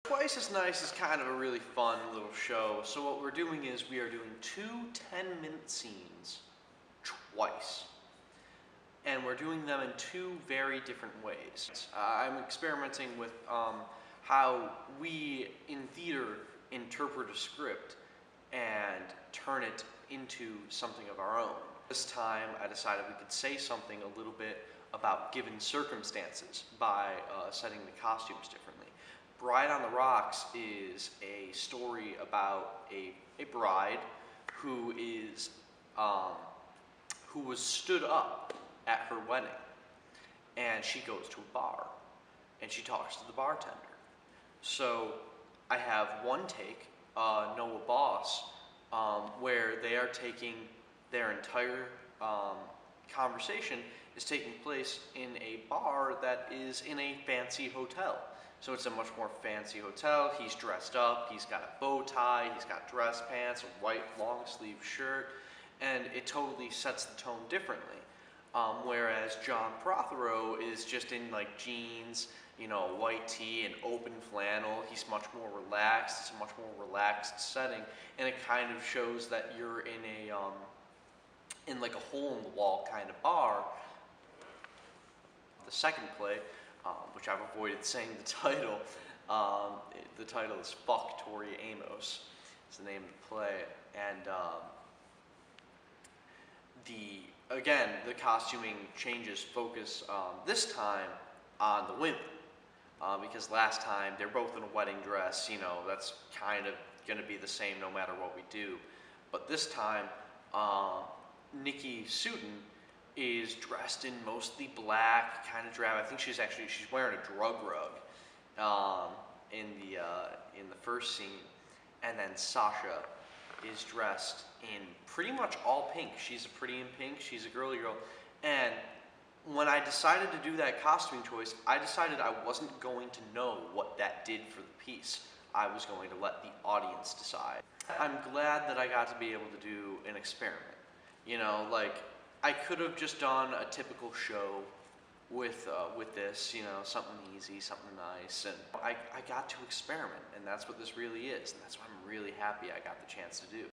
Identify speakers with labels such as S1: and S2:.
S1: Twice as Nice is kind of a really fun little show, so what we're doing is we are doing two 10-minute scenes twice. And we're doing them in two very different ways. I'm experimenting with how we in theater interpret a script and turn it into something of our own. This time I decided we could say something a little bit about given circumstances by setting the costumes differently. Bride on the Rocks is a story about a bride who is who was stood up at her wedding, and she goes to a bar and she talks to the bartender. So I have one take, Noah Boss, where they are taking their entire conversation is taking place in a bar that is in a fancy hotel. So it's a much more fancy hotel. He's dressed up, he's got a bow tie, he's got dress pants, a white long sleeve shirt, and it totally sets the tone differently. Whereas John Prothero is just in like jeans, you know, white tee and open flannel. He's much more relaxed. It's a much more relaxed setting, and it kind of shows that you're in a in like a hole in the wall kind of bar. The second play, which I've avoided saying the title, the title is Fuck Tori Amos. It's the name of the play, and again, the costuming changes focus this time on the women, because last time they're both in a wedding dress. You know, that's kind of going to be the same no matter what we do. But this time, Nikki Sutton is dressed in mostly black, kind of drab. I think she's wearing a drug rug in the first scene, and then Sasha is dressed in pretty much all pink. She's a pretty in pink. She's a girly girl. And when I decided to do that costuming choice, I decided I wasn't going to know what that did for the piece. I was going to let the audience decide. I'm glad that I got to be able to do an experiment. You know, like, I could have just done a typical show with this, you know, something easy, something nice, and I got to experiment, and that's what this really is, and that's what I'm really happy I got the chance to do.